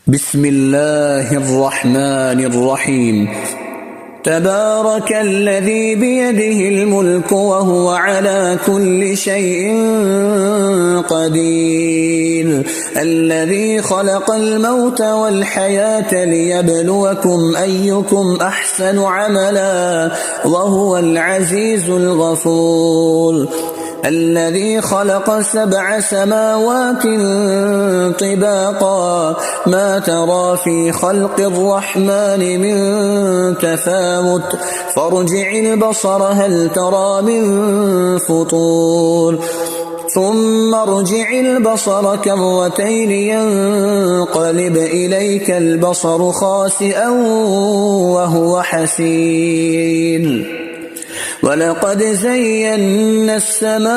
بسم الله الرحمن الرحيم. تبارك الذي بيده الملك وهو على كل شيء قدير، الذي خلق الموت والحياة ليبلوكم أيكم أحسن عملا وهو العزيز الغفور، الذي خلق 7 سماوات طباقا ما ترى في خلق الرحمن من تفاوت فارجع البصر هل ترى من فطور ثم ارجع البصر كرتين ينقلب إليك البصر خاسئا وهو حسير. ولقد زينا السماء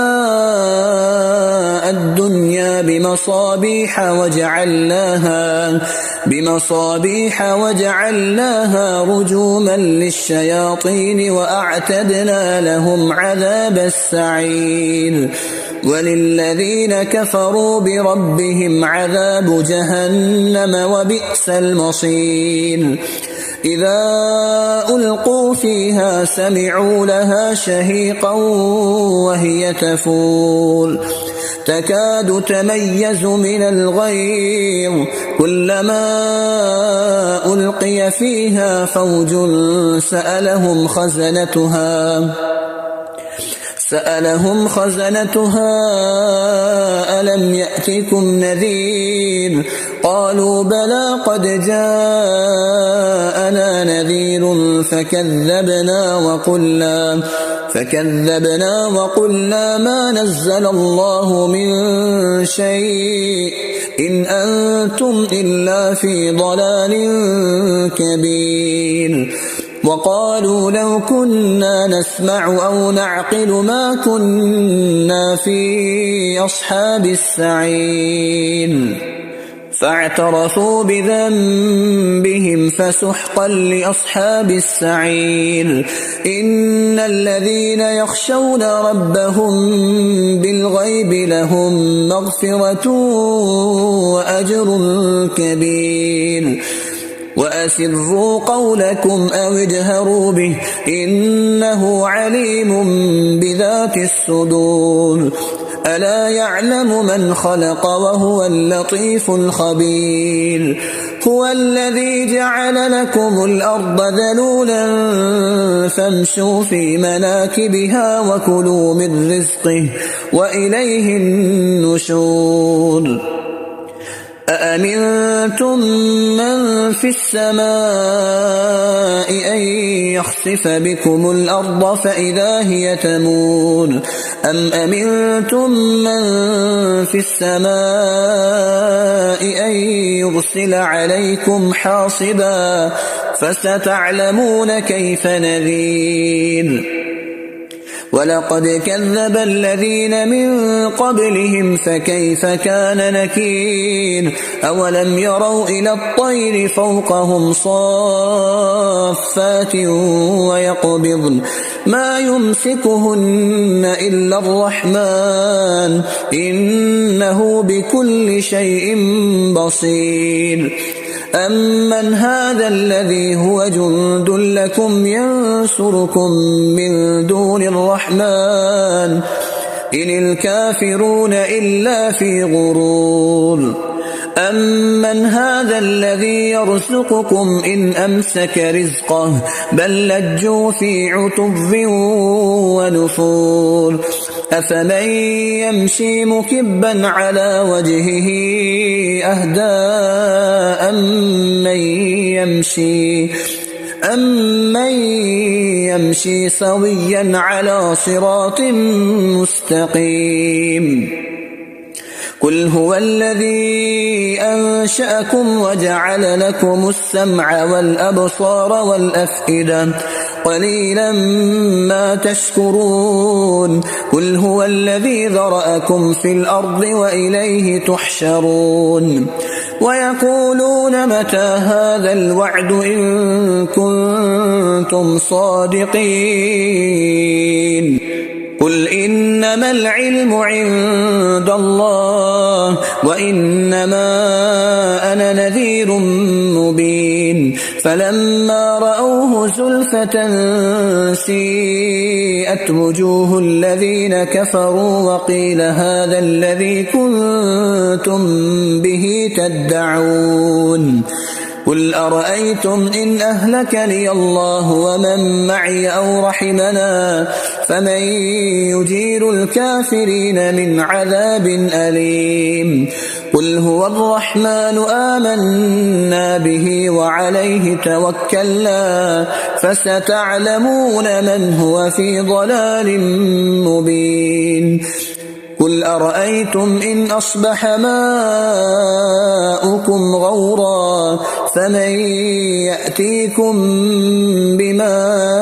الدنيا بمصابيح وجعلناها رجوما للشياطين وأعتدنا لهم عذاب السعير. وللذين كفروا بربهم عذاب جهنم وبئس المصير. إذا ألقوا فيها سمعوا لها شهيقا وهي تفور تكاد تميز من الغيظ كلما ألقي فيها فوج سألهم خزنتها ألم يأتكم نذير قالوا بلى قد جاءنا نذير فكذبنا وقلنا ما نزل الله من شيء إن أنتم إلا في ضلال كبير. وقالوا لو كنا نسمع أو نعقل ما كنا في أصحاب السعير. فاعترفوا بذنبهم فسحقا لأصحاب السعير. إن الذين يخشون ربهم بالغيب لهم مغفرة وأجر كبير. وأسروا قولكم أو اجهروا به إنه عليم بذات الصدور. ألا يعلم من خلق وهو اللطيف الخبير. هو الذي جعل لكم الأرض ذلولا فامشوا في مناكبها وكلوا من رزقه وإليه النشور. أأمنتم من في السماء أن يخسف بكم الأرض فإذا هي تمور أم أمنتم من في السماء أن يرسل عليكم حاصبا فستعلمون كيف نذير. ولقد كذب الذين من قبلهم فكيف كان نكير. أولم يروا إلى الطير فوقهم صافات ويقبضن ما يمسكهن إلا الرحمن إنه بكل شيء بصير. أمن هذا الذي هو جند لكم ينصركم من دون الرحمن إن الكافرون إلا في غرور. أمن هذا الذي يرزقكم إن أمسك رزقه بل لجوا في عتب ونفور. أفمن يمشي مكبا على وجهه أهدى أمن يمشي سويا على صراط مستقيم. قل هو الذي أنشأكم وجعل لكم السمع والأبصار والأفئدة قليلا ما تشكرون. قل هو الذي ذرأكم في الأرض وإليه تحشرون. ويقولون متى هذا الوعد إن كنتم صادقين قل إنما العلم عند الله وإنما أنا نذير مبين فلما رأوه زلفة سيئت وجوه الذين كفروا وقيل هذا الذي كنتم به تدعون قل أرأيتم إن أهلكني الله ومن معي أو رحمنا فمن يجير الكافرين من عذاب أليم قل هو الرحمن آمنا به وعليه توكلنا فستعلمون من هو في ضلال مبين قل أرأيتم إن أصبح ماؤكم غورا فمن يأتيكم بماء